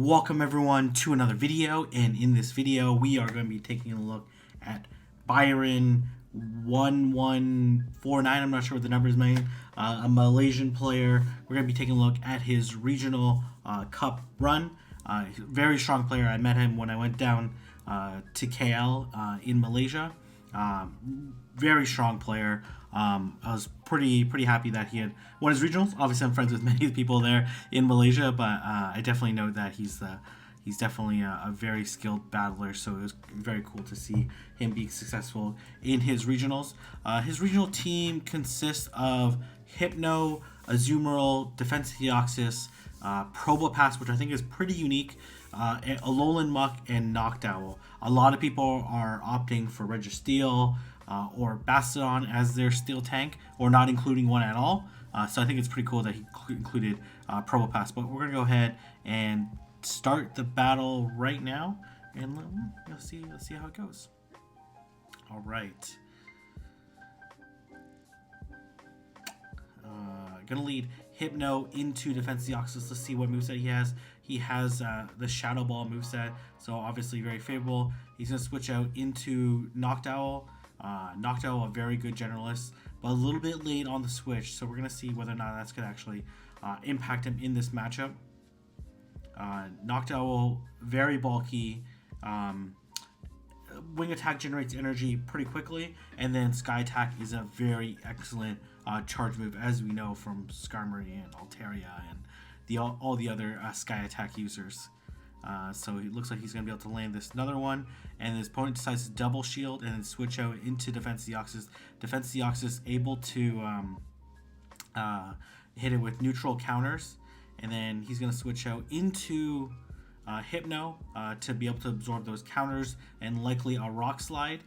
Welcome everyone to another video, and in this video we are going to be taking a look at Byron 1149. I'm not sure what the number is, a Malaysian player. We're going to be taking a look at his regional cup run. Very strong player. I met him when I went down to KL in Malaysia. Very strong player. I was pretty happy that he had won his regionals. Obviously, I'm friends with many people there in Malaysia, but I definitely know that he's definitely a very skilled battler. So it was very cool to see him being successful in his regionals. His regional team consists of Hypno, Azumarill, Defense Deoxys, Probopass, which I think is pretty unique, Alolan Muck, and Noctowl. A lot of people are opting for Registeel or Bastiodon as their steel tank, or not including one at all. So I think it's pretty cool that he included Probopass. But we're gonna go ahead and start the battle right now, and let's see how it goes. All right. Gonna lead Hypno into Defense Deoxys. Let's see what moveset he has. He has the Shadow Ball moveset, so obviously very favorable. He's gonna switch out into Noctowl. Noctowl, a very good generalist, but a little bit late on the switch, so we're gonna see whether or not that's gonna actually impact him in this matchup. Noctowl, very bulky. Wing attack generates energy pretty quickly, and then Sky attack is a very excellent charge move, as we know from Skarmory and Altaria and all the other Sky attack users. So it looks like he's going to be able to land this another one, and his opponent decides to double shield and then switch out into Defense Deoxys. Defense Deoxys able to hit it with neutral counters, and then he's going to switch out into Hypno to be able to absorb those counters and likely a Rock Slide,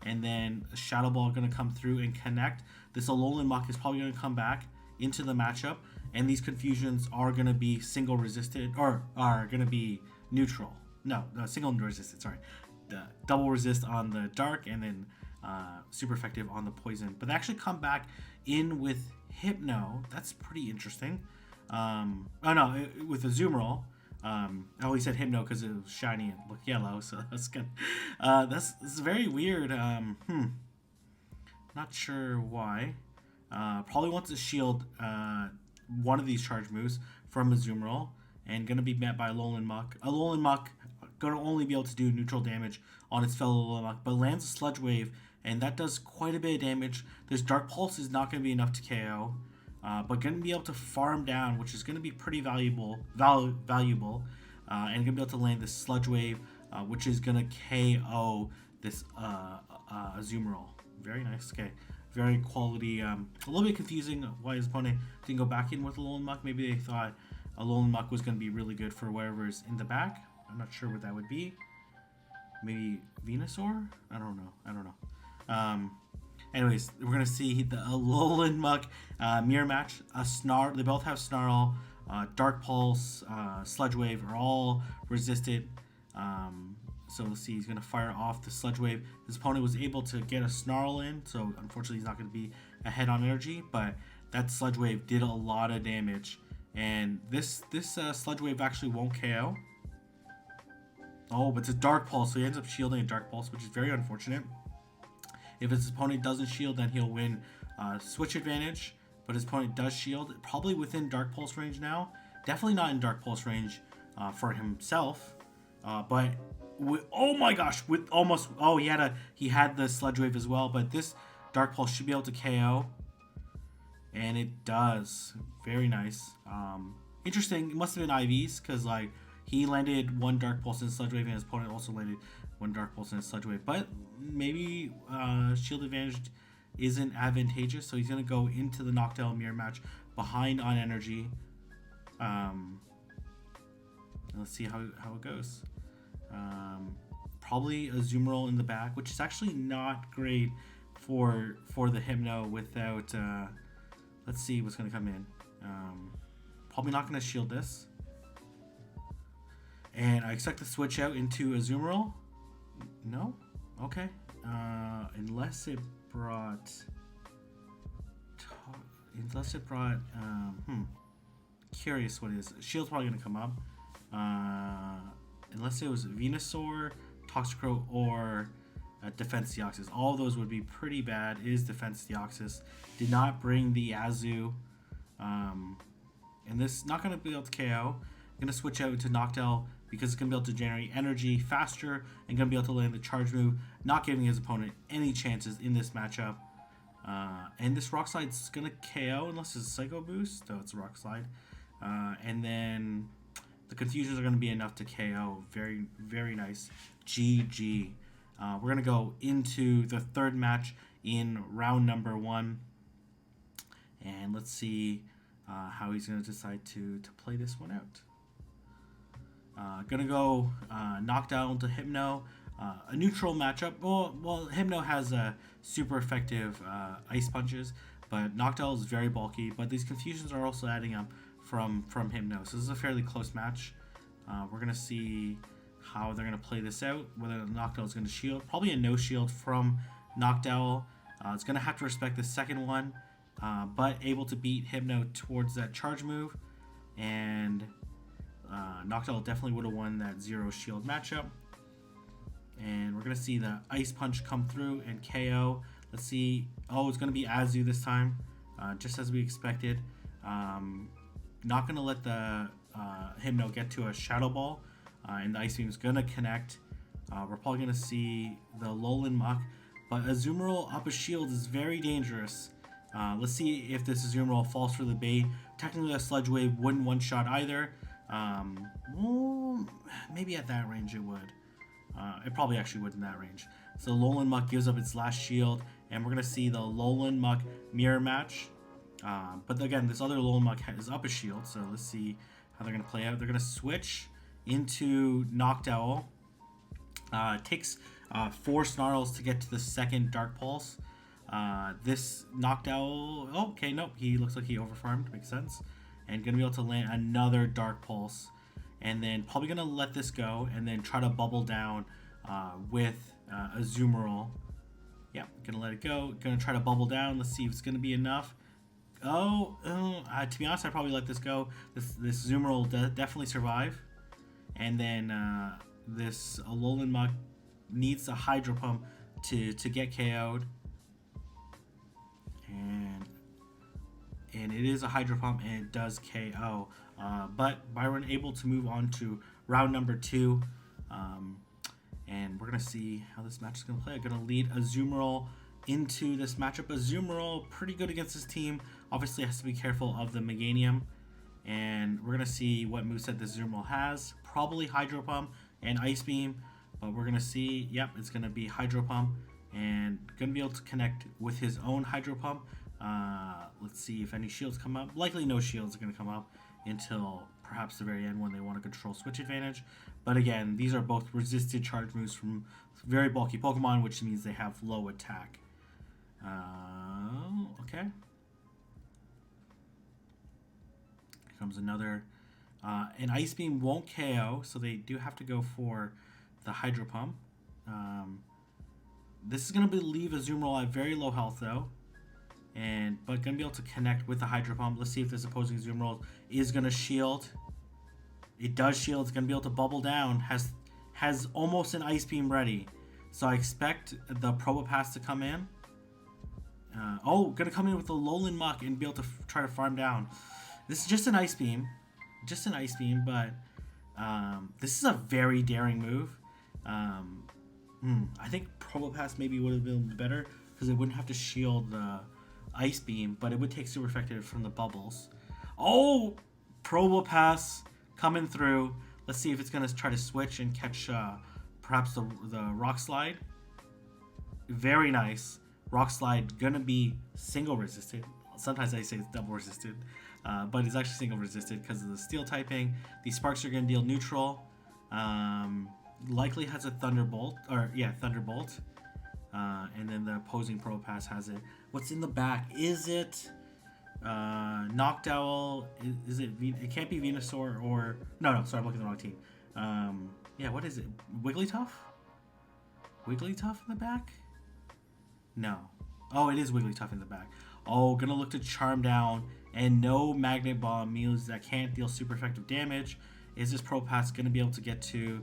and then a Shadow Ball going to come through and connect. This Alolan Muck is probably going to come back into the matchup, and these confusions are going to be single resisted, or are going to be neutral. No, single resisted, sorry. The double resist on the dark, and then super effective on the poison. But they actually come back in with Hypno. That's pretty interesting. With Azumarill. I always said Hypno because it was shiny and looked yellow, so that's good. That's very weird. Not sure why. Probably wants to shield one of these charge moves from Azumarill, and gonna be met by Alolan Muck. Alolan Muck gonna only be able to do neutral damage on its fellow Alolan Muck, but lands a Sludge Wave, and that does quite a bit of damage. This Dark Pulse is not gonna be enough to KO, but gonna be able to farm down, which is gonna be pretty valuable, and gonna be able to land this Sludge Wave, which is gonna KO this Azumarill. Very nice. Okay. Very quality. A little bit confusing why his opponent didn't go back in with Alolan Muck. Maybe they thought Alolan Muck was going to be really good for whatever's in the back. I'm not sure what that would be. Maybe Venusaur? I don't know. Anyways, we're going to see the Alolan Muck mirror match. They both have Snarl, Dark Pulse, Sludge Wave are all resisted. So let's see, he's going to fire off the Sludge Wave. His opponent was able to get a Snarl in, so unfortunately he's not going to be ahead on energy, but that Sludge Wave did a lot of damage. And this Sludge Wave actually won't KO. Oh, but it's a Dark Pulse, so he ends up shielding a Dark Pulse, which is very unfortunate. If his opponent doesn't shield, then he'll win switch advantage, but his opponent does shield, probably within Dark Pulse range now. Definitely not in Dark Pulse range for himself, but oh my gosh, with almost, he had the Sludge Wave as well, but this Dark Pulse should be able to KO, and it does. Very nice. Interesting. It must have been IVs, because like he landed one Dark Pulse in Sludge Wave, and his opponent also landed one Dark Pulse in Sludge Wave. But maybe shield advantage isn't advantageous, so he's gonna go into the Noctowl mirror match behind on energy. Let's see how it goes. Probably a Azumarill in the back, which is actually not great for the Hypno without. Let's see what's gonna come in. Probably not gonna shield this, and I expect to switch out into Azumarill. No, okay. Unless it brought. Curious what it is. Shield's probably gonna come up. unless it was Venusaur, Toxicroak, or Defense Deoxys. All of those would be pretty bad. It is Defense Deoxys. Did not bring the Azu. And this not going to be able to KO. I'm going to switch out into Noctowl because it's going to be able to generate energy faster and going to be able to land the charge move, not giving his opponent any chances in this matchup. And this Rock Slide's going to KO unless it's a Psycho Boost. So it's a Rock Slide. And then the Confusions are going to be enough to KO. Very, very nice. GG. We're going to go into the third match in round number 1. And let's see how he's going to decide to play this one out. Gonna go Noctowl into Hypno. A neutral matchup. Well, Hypno has super effective Ice Punches, but Noctowl is very bulky. But these Confusions are also adding up from Hypno. So this is a fairly close match. We're gonna see how they're gonna play this out. Whether Noctowl is gonna shield. Probably a no shield from Noctowl. It's gonna have to respect the second one, but able to beat Hypno towards that charge move. And Noctowl definitely would have won that 0 shield matchup. And we're going to see the Ice Punch come through and KO. Let's see. Oh, it's going to be Azu this time, just as we expected. Not going to let the Hypno get to a Shadow Ball, and the Ice Beam is going to connect. We're probably going to see the Alolan Muck, but Azumarill up a shield is very dangerous. Let's see if this Azumarill falls for the bait. Technically, a Sludge Wave wouldn't one-shot either. Well, maybe at that range it would. It probably actually would in that range. So Alolan Muck gives up its last shield, and we're going to see the Alolan Muck mirror match. But again, this other Alolan Muck is up a shield, so let's see how they're going to play out. They're going to switch into Noctowl. It takes 4 Snarls to get to the second Dark Pulse. This Noctowl... Oh, okay, nope. He looks like he overfarmed. Makes sense. And going to be able to land another Dark Pulse. And then probably going to let this go and then try to bubble down with Azumarill. Yeah, going to let it go. Going to try to bubble down. Let's see if it's going to be enough. To be honest, I'd probably let this go. This Azumarill will definitely survive. And then this Alolan Muck needs a Hydro Pump to get KO'd. And it is a Hydro Pump, and it does KO. But Byron able to move on to round number 2. And we're going to see how this match is going to play. I'm going to lead Azumarill into this matchup. Azumarill, pretty good against this team. Obviously, has to be careful of the Meganium. And we're going to see what moveset this Azumarill has. Probably Hydro Pump and Ice Beam. But we're going to see, yep, it's going to be Hydro Pump. And going to be able to connect with his own Hydro Pump. Let's see if any shields come up. Likely no shields are going to come up until perhaps the very end when they want to control switch advantage. But again, these are both resisted charge moves from very bulky Pokemon, which means they have low attack. Okay. Here comes another. An Ice Beam won't KO, so they do have to go for the Hydro Pump. This is going to leave Azumarill at very low health, though. But going to be able to connect with the Hydro Pump. Let's see if this opposing Azumarill is going to shield. It does shield. It's going to be able to bubble down. Has almost an Ice Beam ready. So I expect the Probopass to come in. Going to come in with the Alolan Muck and be able to try to farm down. This is just an Ice Beam. Just an Ice Beam, but this is a very daring move. I think Probopass maybe would have been better because it wouldn't have to shield the Ice Beam, but it would take super effective from the bubbles. Oh, Probopass coming through. Let's see if it's going to try to switch and catch perhaps the Rock Slide. Very nice. Rock Slide going to be single resisted. Sometimes I say it's double resisted, but it's actually single resisted because of the steel typing. These sparks are going to deal neutral. Likely has a Thunderbolt. Thunderbolt. And then the opposing Probopass has it. What's in the back? Is it Noctowl? Is it? It can't be Venusaur or... No, sorry, I'm looking at the wrong team. What is it? Wigglytuff? Wigglytuff in the back? No. Oh, it is Wigglytuff in the back. Oh, gonna look to Charm Down, and no Magnet Bomb means that can't deal super effective damage. Is this Pro Pass going to be able to get to...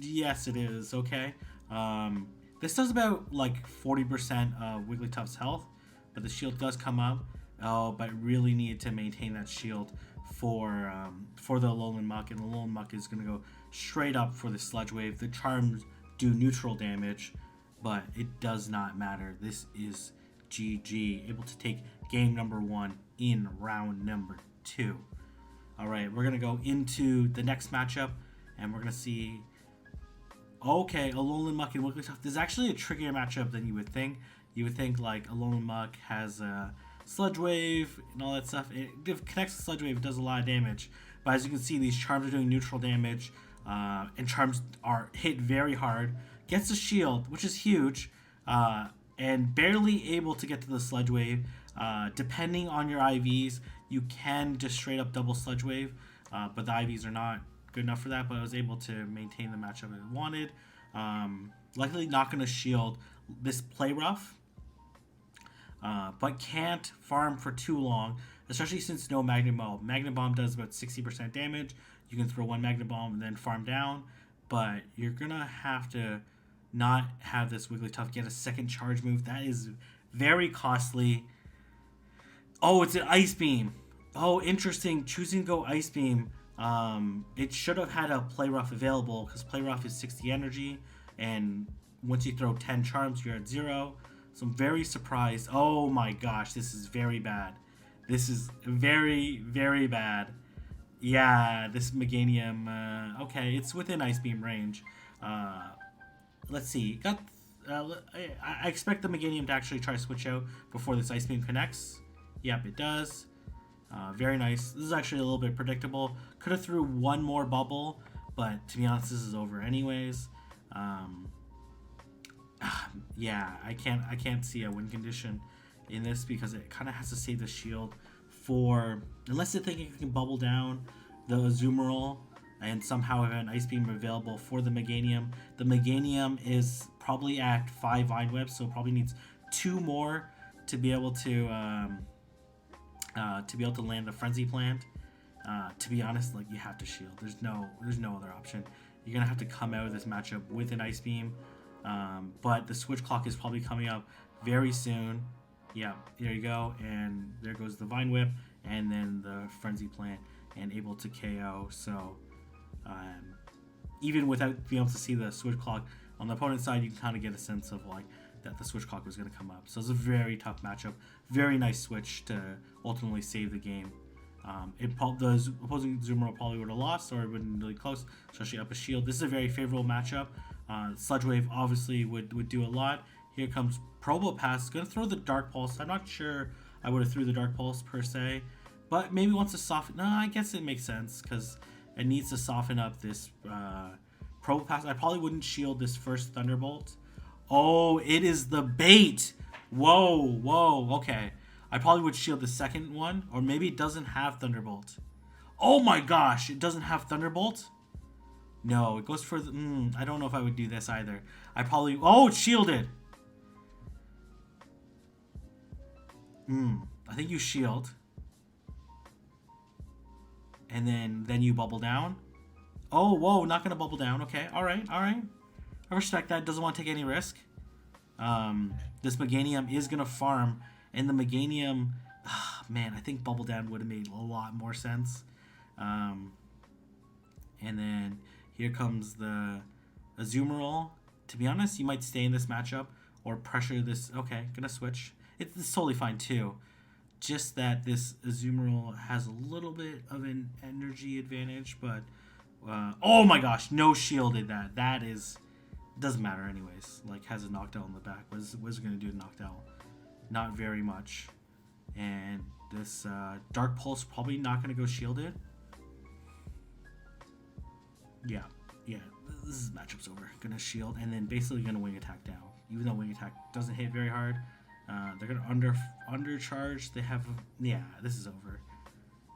yes, it is. Okay. This does about like 40% of Wigglytuff's health, but the shield does come up. Oh, but really need to maintain that shield for the Alolan Muck, and the Alolan Muck is going to go straight up for the Sludge Wave. The charms do neutral damage, but it does not matter. This is GG, able to take game number 1 in round number 2. All right, we're going to go into the next matchup, and we're going to see... Okay, Alolan Muck and Wigglytuff. This is actually a trickier matchup than you would think. You would think like Alolan Muck has a Sludge Wave and all that stuff. It connects to Sludge Wave, it does a lot of damage. But as you can see, these charms are doing neutral damage, and charms are hit very hard. Gets a shield, which is huge, and barely able to get to the Sludge Wave. Depending on your IVs, you can just straight up double Sludge Wave, but the IVs are not good enough for that. But I was able to maintain the matchup I wanted. Likely not going to shield this Play Rough, but can't farm for too long, especially since no Magnet Bomb. Magnet Bomb does about 60% damage. You can throw one Magnet Bomb and then farm down, but you're going to have to not have this Wigglytuff get a second charge move. That is very costly. Oh, it's an Ice Beam. Oh, interesting. Choosing to go Ice Beam. It should have had a Play Rough available, because Play Rough is 60 energy, and once you throw 10 charms, you're at 0. So I'm very surprised. Oh my gosh, this is very bad. This is very, very bad. Yeah, this Meganium, okay, it's within Ice Beam range. Let's see. I expect the Meganium to actually try to switch out before this Ice Beam connects. Yep, it does. Very nice. This is actually a little bit predictable. Could have threw one more bubble, but to be honest, this is over anyways. Yeah, I can't see a win condition in this, because it kind of has to save the shield for, unless they think it can bubble down the Azumarill and somehow have an Ice Beam available for the Meganium. The Meganium is probably at 5 Vine Webs, so probably needs 2 more to be able to land the Frenzy Plant. To be honest, like, you have to shield. There's no other option. You're gonna have to come out of this matchup with an Ice Beam. But the switch clock is probably coming up very soon. Yeah, there you go, and there goes the Vine Whip, and then the Frenzy Plant, and able to KO. So even without being able to see the switch clock on the opponent's side, you can kind of get a sense of like that the switch clock was going to come up. So it's a very tough matchup. Very nice switch to ultimately save the game. The opposing Azumarill probably would have lost, or it would have been really close, especially up a shield. This is a very favorable matchup. Sludge Wave obviously would do a lot. Here comes Probopass. Going to throw the Dark Pulse. I'm not sure I would have threw the Dark Pulse per se, but maybe wants to soften. No, I guess it makes sense, because it needs to soften up this Probopass. I probably wouldn't shield this first Thunderbolt. Oh, it is the bait. Whoa, okay. I probably would shield the second one, or maybe it doesn't have Thunderbolt. Oh my gosh, it doesn't have Thunderbolt? No, it goes for the... I don't know if I would do this either. I probably... Oh, it's shielded! I think you shield. And then you bubble down. Oh, whoa, not going to bubble down. Okay, alright. I respect that. Doesn't want to take any risk. This Meganium is going to farm. And the Meganium... man, I think bubble down would have made a lot more sense. And then... Here comes the Azumarill. To be honest, you might stay in this matchup or pressure this. Okay, gonna switch. It's totally fine too. Just that this Azumarill has a little bit of an energy advantage, but oh my gosh, no shielded that. That is, doesn't matter anyways. Like, has a knockdown on the back. What's it gonna do to knockdown? Not very much. And this Dark Pulse probably not gonna go shielded. Yeah, this matchup's over. Gonna shield, and then basically gonna wing attack down. Even though wing attack doesn't hit very hard, they're gonna undercharge. They have, yeah, this is over.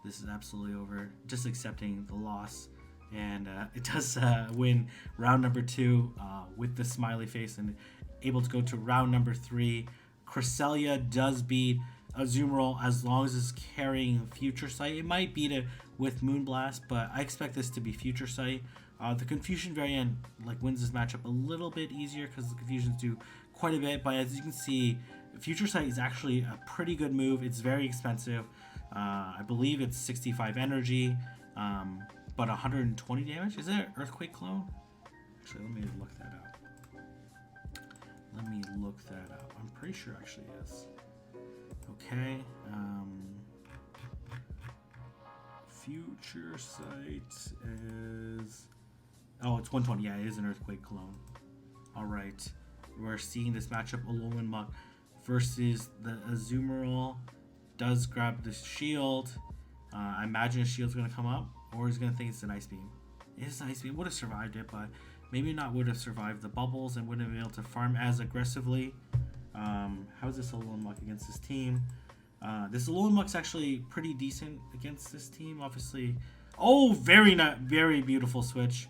This is absolutely over. Just accepting the loss, and it does win round number 2 with the smiley face, and able to go to round number 3. Cresselia does beat Azumarill as long as it's carrying Future Sight. It might beat it with Moonblast, but I expect this to be Future Sight. The Confusion variant wins this matchup a little bit easier because the Confusions do quite a bit, but as you can see, Future Sight is actually a pretty good move. It's very expensive. I believe it's 65 energy, but 120 damage. Is it Earthquake Clone? Actually, let me look that up. I'm pretty sure it actually is. Okay. Future Sight is... Oh, it's 120. Yeah, it is an Earthquake Clone. Alright. We're seeing this matchup, Alolan Muck versus the Azumarill. Does grab the shield. I imagine a shield's going to come up, or he's going to think it's an Ice Beam. It is an Ice Beam. Would have survived it, but maybe not would have survived the bubbles and wouldn't have been able to farm as aggressively. How is this Alolan Muck against this team? This Alolan Muck's actually pretty decent against this team, obviously. Oh, very beautiful switch.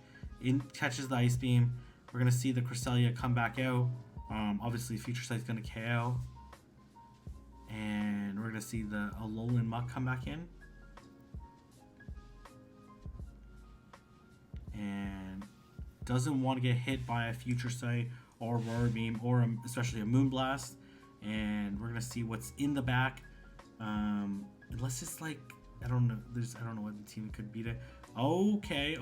Catches the Ice Beam. We're going to see the Cresselia come back out. Obviously, Future Sight's going to KO. And we're going to see the Alolan Muck come back in. And doesn't want to get hit by a Future Sight or Aurora Beam or especially a Moonblast. And we're going to see what's in the back. Unless it's I don't know. I don't know what the team could beat it. Okay.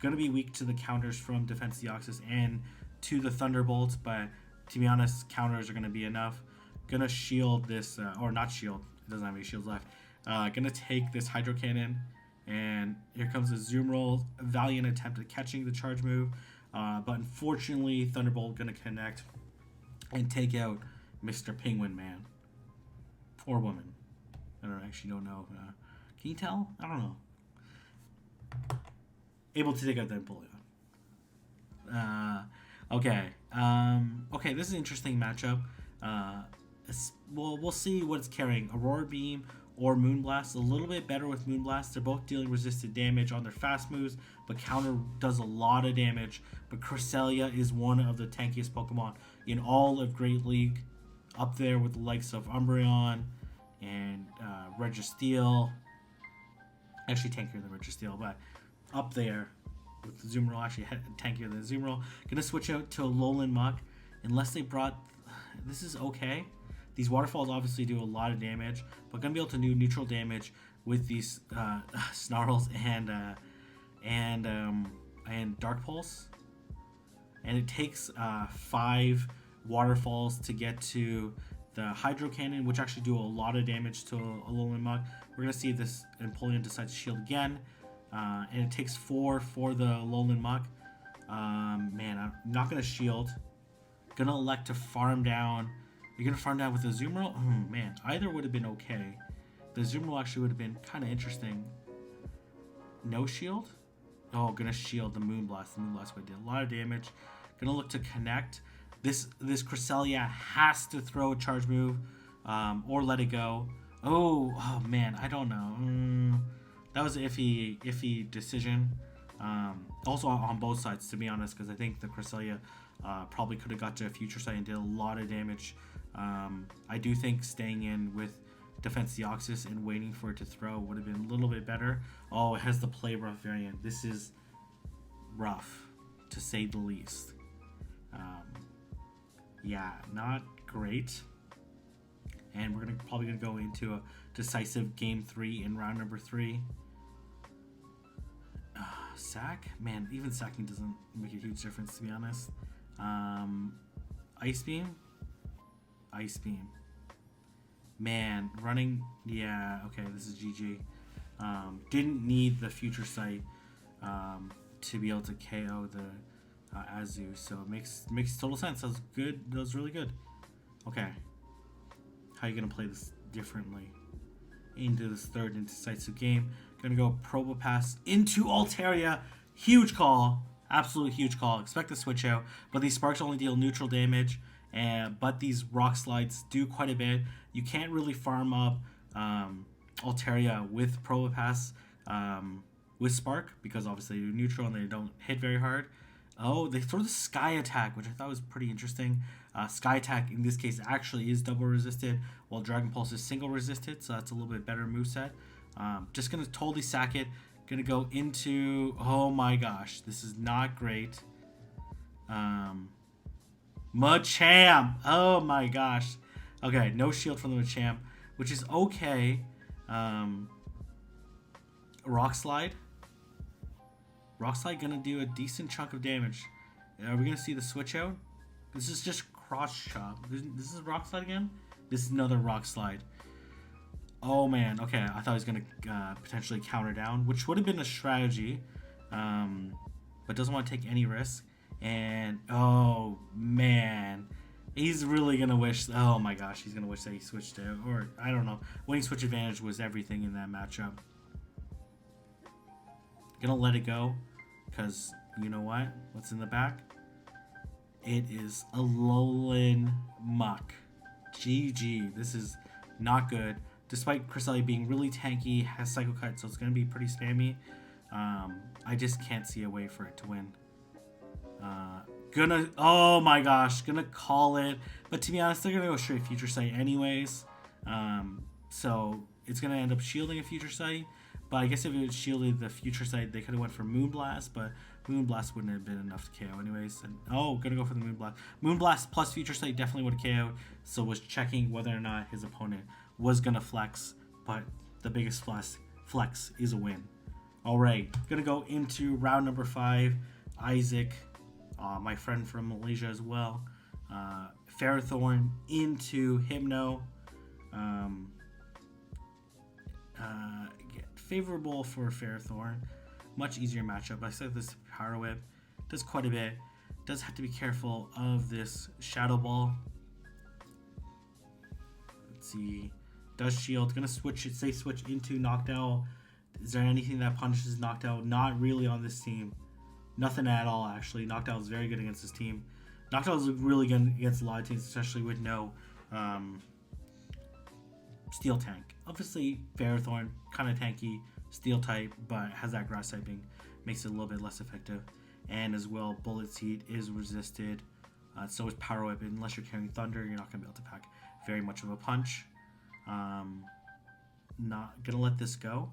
Gonna be weak to the counters from Defense Deoxys and to the Thunderbolts, but to be honest, counters are gonna be enough. Gonna shield this, or not shield. It doesn't have any shields left. Gonna take this Hydro Cannon, and here comes the Azumarill. Valiant attempt at catching the charge move, but unfortunately, Thunderbolt gonna connect and take out Mr. Penguin Man or woman. I don't know. Can you tell? I don't know. Able to take out the Empoleon. Okay. Okay, this is an interesting matchup. We'll see what it's carrying. Aurora Beam or Moonblast. A little bit better with Moonblast. They're both dealing resisted damage on their fast moves, but counter does a lot of damage. But Cresselia is one of the tankiest Pokemon in all of Great League. Up there with the likes of Umbreon and Registeel. Actually tankier than Registeel, but up there with the Azumarill, actually tankier than Azumarill. Gonna switch out to Alolan Muck. Unless they brought... This is okay. These waterfalls obviously do a lot of damage, but gonna be able to do neutral damage with these Snarls and Dark Pulse. And it takes 5 waterfalls to get to the Hydro Cannon, which actually do a lot of damage to Alolan Muck. We're going to see if this Empoleon decides to shield again. And it takes 4 for the Alolan Muck. Man, I'm not going to shield. Going to elect to farm down. You're going to farm down with the Azumarill? Oh, man, either would have been okay. The Azumarill actually would have been kind of interesting. No shield? Oh, going to shield the Moonblast. The Moonblast would do a lot of damage. Going to look to connect. This Cresselia has to throw a charge move or let it go. Oh man, I don't know. That was an iffy decision. Also on both sides, to be honest, because I think the Cresselia probably could have got to a Future Sight and did a lot of damage. I do think staying in with Defense Deoxys and waiting for it to throw would have been a little bit better. Oh, it has the Play Rough variant. This is rough, to say the least. Yeah, not great. And we're probably gonna go into a decisive game 3 in round number 3. Sack? Man, even sacking doesn't make a huge difference, to be honest. Ice Beam? Ice Beam. Man, running... Yeah, okay, this is GG. Didn't need the Future Sight to be able to KO the Azu, so it makes total sense. That was good. That was really good. Okay. How are you going to play this differently? Into this third indecisive game. Going to go Probopass into Altaria. Huge call. Absolute huge call. Expect the switch out. But these Sparks only deal neutral damage. But these Rock Slides do quite a bit. You can't really farm up Altaria with Probopass with Spark. Because obviously they're neutral and they don't hit very hard. Oh, they throw the Sky Attack, which I thought was pretty interesting. Sky Attack, in this case, actually is double resisted, while Dragon Pulse is single resisted, so that's a little bit better moveset. Just gonna totally sack it. Gonna go into, oh my gosh, this is not great. Machamp, oh my gosh. Okay, no shield from the Machamp, which is okay. Rock Slide. Rock Slide gonna do a decent chunk of damage. Are we gonna see the switch out? This is just Cross Chop. This is Rock Slide again? This is another Rock Slide. Oh man, okay, I thought he was gonna potentially counter down, which would have been a strategy, but doesn't want to take any risk. And oh man, he's really gonna wish. Oh my gosh, he's gonna wish that he switched out, or I don't know. Winning switch advantage was everything in that matchup. Gonna let it go, because you know what? What's in the back? It is Alolan Muck. GG. This is not good. Despite Cresselia being really tanky, has Psycho Cut, so it's going to be pretty spammy. I just can't see a way for it to win. Oh my gosh, gonna call it. But to be honest, they're gonna go straight Future Sight anyways. So it's gonna end up shielding a Future Sight. But I guess if it shielded the Future Sight, they could have went for Moonblast, but Moonblast wouldn't have been enough to KO anyways. And gonna go for the Moonblast. Moonblast plus Future Sight definitely would have KO'd. So was checking whether or not his opponent was gonna flex, but the biggest flex is a win. All right, gonna go into round number 5. Isaac, my friend from Malaysia as well. Ferrothorn into Hypno. Favorable for Ferrothorn. Much easier matchup. I said this Power Whip does quite a bit. Does have to be careful of this Shadow Ball. Let's see. Does shield. Gonna switch it. Say switch into Noctowl. Is there anything that punishes Noctowl? Not really on this team. Nothing at all, actually. Noctowl is very good against this team. Noctowl is really good against a lot of teams, especially with no Steel Tank. Obviously, Ferrothorn, kind of tanky, Steel type, but has that Grass typing. Makes it a little bit less effective. And as well, Bullet Seed is resisted. So is Power Whip. Unless you're carrying Thunder, you're not going to be able to pack very much of a punch. Not going to let this go.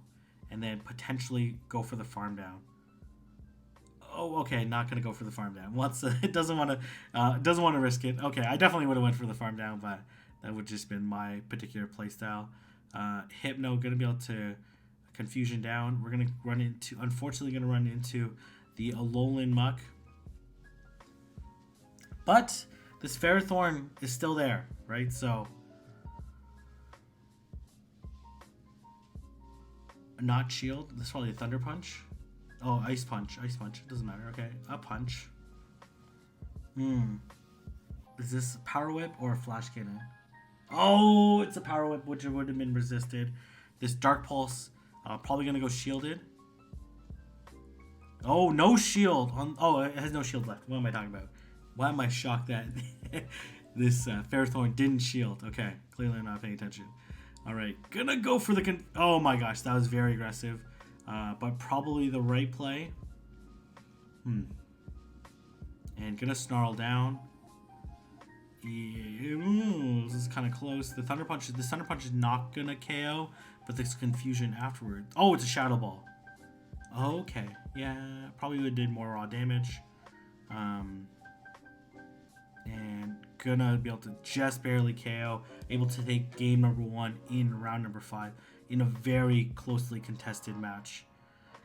And then potentially go for the Farm Down. Oh, okay, not gonna go for the Farm Down. It doesn't want to risk it. Okay, I definitely would have went for the Farm Down, but that would just been my particular playstyle. Hypno gonna be able to Confusion down. We're gonna unfortunately run into the Alolan Muck, but this Ferrothorn is still there, right? So not shield. This is probably a Thunder Punch. Oh, Ice Punch. Ice Punch. It doesn't matter. Okay. A punch. Is this Power Whip or a Flash Cannon? Oh, it's a Power Whip, which would have been resisted. This Dark Pulse, probably going to go shielded. Oh, no shield. It has no shield left. What am I talking about? Why am I shocked that this Ferrothorn didn't shield? Okay. Clearly I'm not paying attention. All right. Gonna go for the... Oh, my gosh. That was very aggressive. But probably the right play. And gonna Snarl down. This is kind of close. The Thunder Punch is not gonna KO, but this Confusion afterward. Oh, it's a Shadow Ball. Okay, yeah, probably would have did more raw damage. And gonna be able to just barely KO. Able to take game number 1 in round number 5. In a very closely contested match.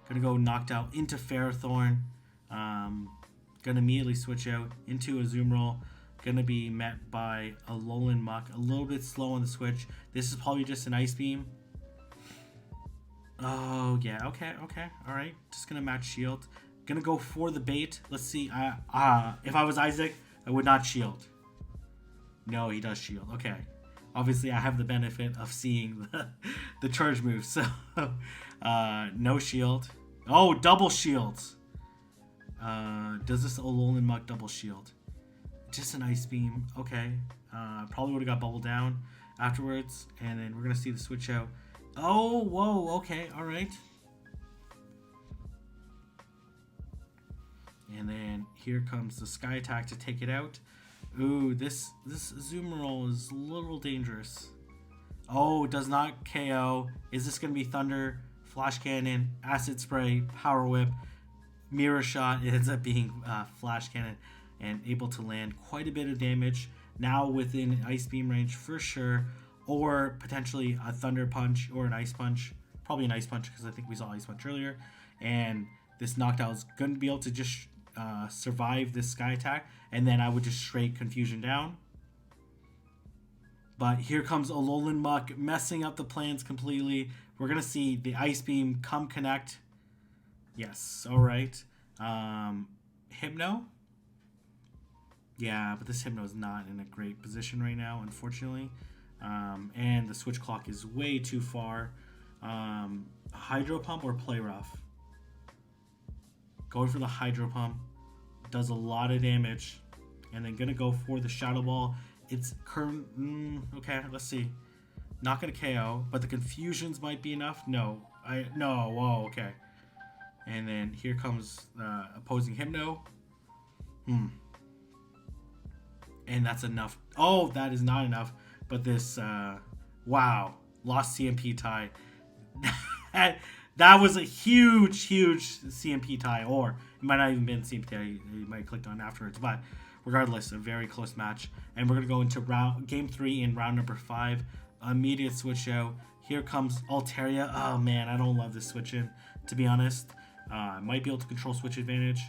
Gonna go Noctowl into Ferrothorn. Gonna immediately switch out into a Zoom Roll. Gonna be met by a Alolan Muck. A little bit slow on the switch. This is probably just an Ice Beam. Oh, yeah. Okay. Alright. Just gonna match shield. Gonna go for the bait. Let's see. If I was Isaac, I would not shield. No, he does shield. Okay. Obviously, I have the benefit of seeing the charge move, so no shield. Oh, double shields. Does this Alolan Muck double shield? Just an Ice Beam. Okay. Probably would have got Bubble Down afterwards, and then we're going to see the switch out. Oh, whoa, okay, all right. And then here comes the Sky Attack to take it out. Ooh, this Zoom Roll is a little dangerous. Oh, it does not KO. Is this going to be Thunder, Flash Cannon, Acid Spray, Power Whip, Mirror Shot? It ends up being Flash Cannon and able to land quite a bit of damage. Now within Ice Beam range for sure. Or potentially a Thunder Punch or an Ice Punch. Probably an Ice Punch because I think we saw Ice Punch earlier. And this Noctowl is going to be able to just survive this Sky Attack. And then I would just straight Confusion down. But here comes Alolan Muck messing up the plans completely. We're going to see the Ice Beam come connect. Yes, alright. Hypno? Yeah, but this Hypno is not in a great position right now, unfortunately. And the Switch Clock is way too far. Hydro Pump or Play Rough? Going for the Hydro Pump. Does a lot of damage. And then going to go for the Shadow Ball. It's current. Okay, let's see. Not gonna KO, but the confusions might be enough. No. Whoa. Okay. And then here comes opposing Hypno. And that's enough. Oh, that is not enough. But this. Wow. Lost CMP tie. That was a huge CMP tie, or it might not even been CMP tie. You might have clicked on afterwards, but. Regardless, a very close match. And we're going to go into game 3 in round number 5. Immediate switch out. Here comes Altaria. Oh, man, I don't love this switch in, to be honest. Might be able to control switch advantage.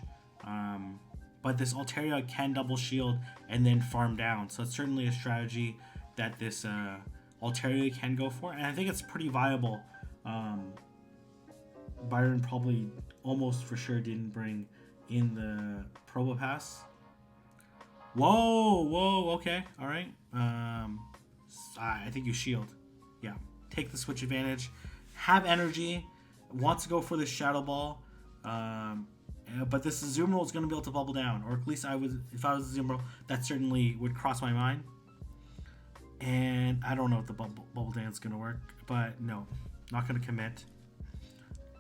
But this Altaria can double shield and then farm down. So it's certainly a strategy that this Altaria can go for. And I think it's pretty viable. Byron probably almost for sure didn't bring in the Probopass. Whoa, okay, all right. I think you shield. Yeah, take the switch advantage. Have energy. Wants to go for the Shadow Ball. But this Azumarill is going to be able to bubble down. Or at least if I was Azumarill, that certainly would cross my mind. And I don't know if the bubble dance is going to work. But no, not going to commit.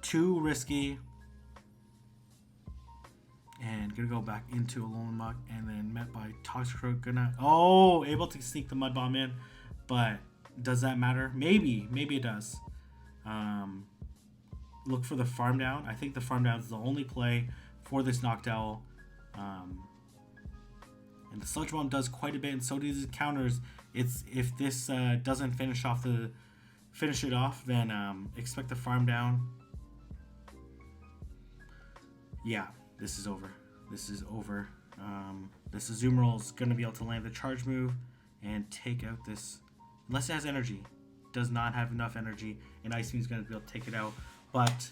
Too risky. And gonna go back into Alolan Muck and then met by Toxicroak. Able to sneak the Mud Bomb in, but does that matter? Maybe it does. Look for the farm down. I think the farm down is the only play for this Noctowl. And the Sludge Bomb does quite a bit, and so do the counters. If this doesn't finish it off, then expect the farm down. Yeah. This is over. This Azumarill is going to be able to land the charge move and take out this. Unless it has energy. Does not have enough energy. And Ice Beam is going to be able to take it out. But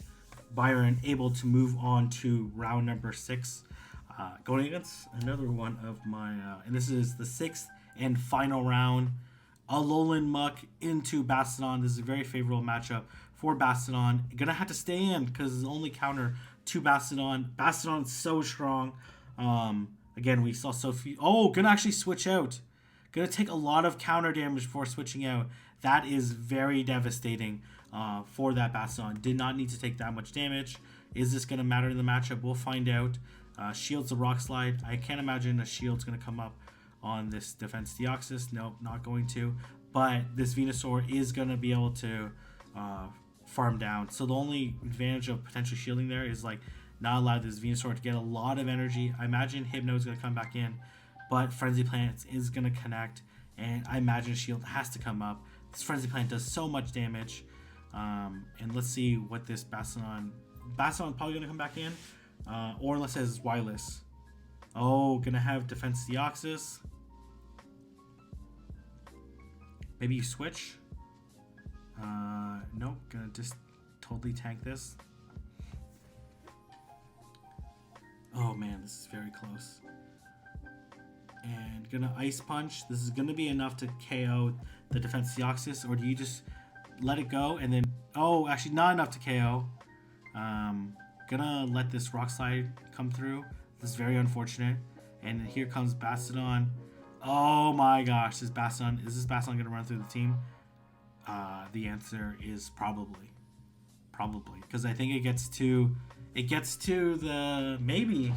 Byron able to move on to round number 6. Going against another one of my... and this is the 6th and final round. Alolan Muck into Bastiodon. This is a very favorable matchup for Bastiodon. Going to have to stay in because it's the only counter to Bastiodon. Bastiodon's so strong. Again, we saw so few. Oh, gonna actually switch out. Gonna take a lot of counter damage before switching out. That is very devastating for that Bastiodon. Did not need to take that much damage. Is this gonna matter in the matchup? We'll find out. Shields the Rock Slide. I can't imagine a shield's gonna come up on this Defense Deoxys. Nope, not going to. But this Venusaur is gonna be able to farm down. So the only advantage of potentially shielding there is like not allow this Venusaur to get a lot of energy. I imagine Hypno is going to come back in, but Frenzy Plant is going to connect, and I imagine Shield has to come up. This Frenzy Plant does so much damage, and let's see what this Bastiodon probably going to come back in, or unless it has Wireless. Oh, going to have Defense Deoxys. Maybe you switch. Nope, gonna just totally tank this. Oh man, this is very close. And gonna Ice Punch. This is gonna be enough to KO the Defense Deoxys, or do you just let it go and then... Oh, actually not enough to KO. Gonna let this Rock Slide come through. This is very unfortunate. And here comes Bastiodon. Oh my gosh, is this Bastiodon gonna run through the team? The answer is probably, because I think it gets to the maybe.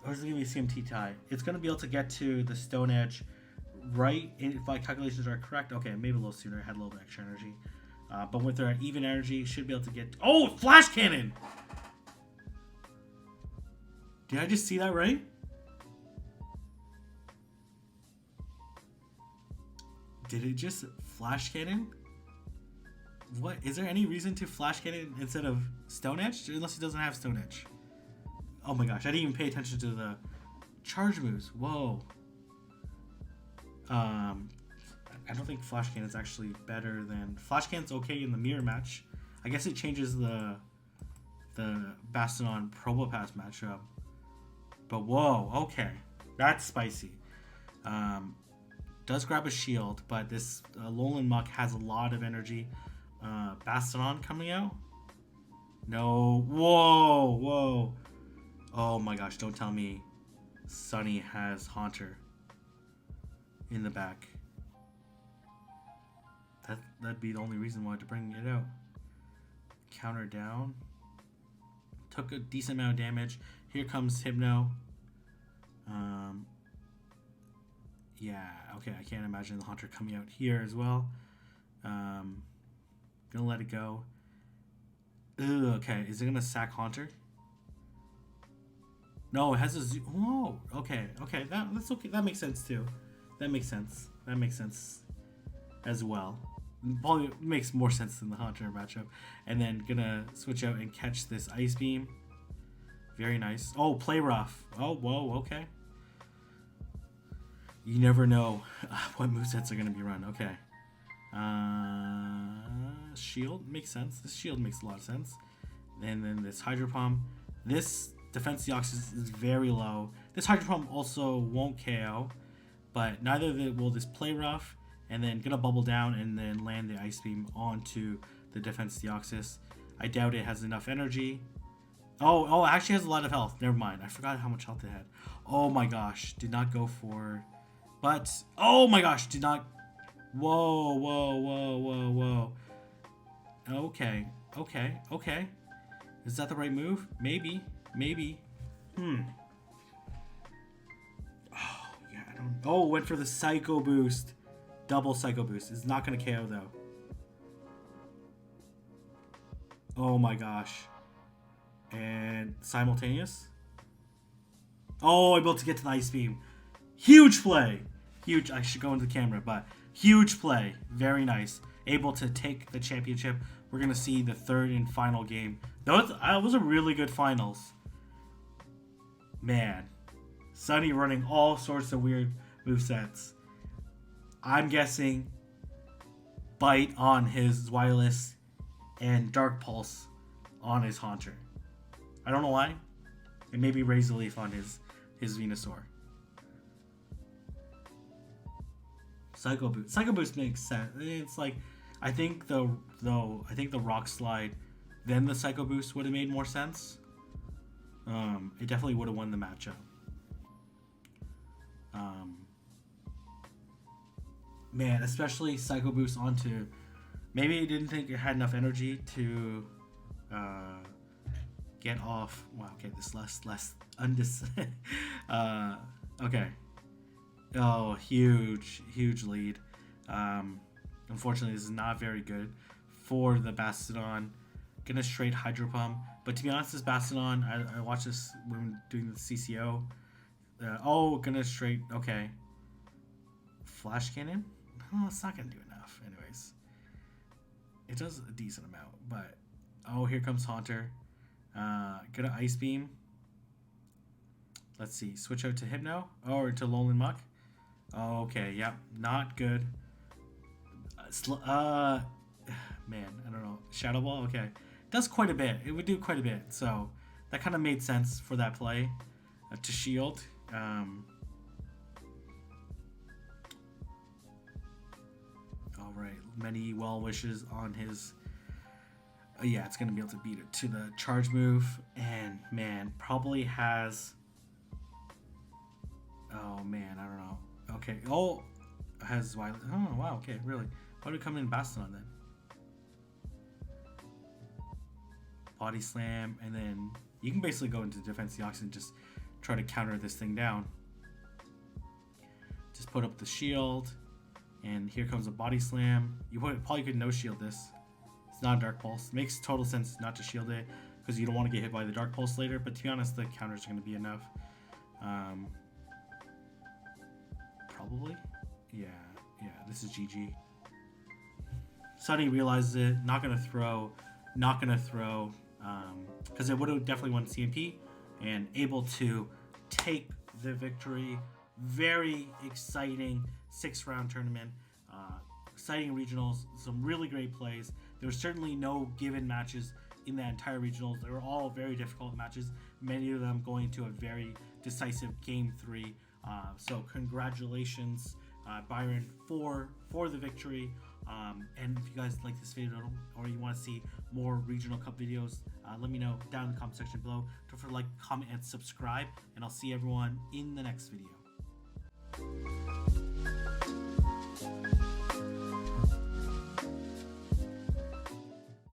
Or is it gonna be a CMT tie? It's gonna be able to get to the Stone Edge right, if my calculations are correct, okay, maybe a little sooner. I had a little bit extra energy. But with our even energy, should be able to get... Oh, flash cannon! Did I just see that right? Did it just flash cannon? What? Is there any reason to flash cannon instead of Stone Edge? Unless it doesn't have Stone Edge. Oh my gosh, I didn't even pay attention to the charge moves. Whoa. I don't think Flash Cannon's actually better than... Flash Cannon's okay in the mirror match. I guess it changes the Bastiodon Probopass matchup. But whoa, okay. That's spicy. Does grab a shield, but this Alolan Muck has a lot of energy. Bastiodon coming out? No. Whoa, whoa. Oh my gosh, don't tell me Sunny has Haunter in the back. That'd be the only reason why to bring it out. Counter down. Took a decent amount of damage. Here comes Hypno. Yeah, okay, I can't imagine the Haunter coming out here as well. Gonna let it go. Ugh, okay, is it gonna sack Haunter? No, it has a zoo. Oh, okay, okay, that's okay. That makes sense too. That makes sense. That makes sense as well. Probably makes more sense than the Haunter matchup. And then gonna switch out and catch this Ice Beam. Very nice. Oh, play rough. Oh, whoa, okay. You never know what movesets are gonna be run. Okay. Shield makes sense. This shield makes a lot of sense. And then this Hydro Pump. This Defense Deoxys is very low. This Hydro Pump also won't KO, but neither will this play rough. And then gonna bubble down and then land the Ice Beam onto the Defense Deoxys. I doubt it has enough energy. Oh, it actually has a lot of health. Never mind. I forgot how much health it had. Oh my gosh. Did not go for... But... Oh my gosh. Did not... Whoa, whoa, whoa, whoa, whoa. Okay. Okay. Okay. Is that the right move? Maybe. Maybe. Oh, yeah, I don't... Oh, went for the Psycho Boost. Double Psycho Boost. It's not going to KO, though. Oh my gosh. And simultaneous. Oh, I'm able to get to the Ice Beam. Huge play. Huge. I should go into the camera, but huge play. Very nice. Able to take the championship. We're going to see the third and final game. That was a really good finals. Man. Sunny running all sorts of weird movesets. I'm guessing Bite on his Wireless and Dark Pulse on his Haunter. I don't know why. And maybe Razor Leaf on his Venusaur. Psycho Boost. Psycho Boost makes sense. It's like I think the Rock Slide, then the Psycho Boost would have made more sense. It definitely would have won the matchup. Man, especially Psycho Boost onto... Maybe it didn't think it had enough energy to get off... Wow, okay, this less okay. Oh, huge lead. Unfortunately, this is not very good for the Bastiodon. Gonna straight Hydro Pump. But to be honest, this Bastiodon, I watched this when doing the CCO. Gonna straight... Okay. Flash Cannon? Oh, it's not gonna do enough. Anyways, it does a decent amount, but here comes Haunter. Gonna Ice Beam. Let's see. Switch out to Hypno or to Alolan Muck. Okay, yep, not good. Man, I don't know. Shadow Ball. Okay, does quite a bit. It would do quite a bit. So that kind of made sense for that play to shield. All right, many well wishes on his. Yeah, it's gonna be able to beat it to the charge move, and man, probably has. Oh man, I don't know. Okay, has Violet. Oh wow, okay, really. Why did it come in Bastiodon then? Body Slam, and then you can basically go into Defense Deoxys and just try to counter this thing down. Just put up the shield, and here comes a body slam. You probably could no shield this. It's not a dark pulse. Makes total sense not to shield it because you don't want to get hit by the dark pulse later. But to be honest, the counters are going to be enough. Probably. Yeah. This is GG. Sunny realizes it. Not gonna throw. Because it would have definitely won CMP, and able to take the victory. Very exciting 6-round tournament. Exciting regionals. Some really great plays. There's certainly no given matches in that entire regionals. They were all very difficult matches. Many of them going to a very decisive game 3. So congratulations, Byron, for the victory. And if you guys like this video or you want to see more regional cup videos, let me know down in the comment section below. Don't forget to like, comment, and subscribe. And I'll see everyone in the next video.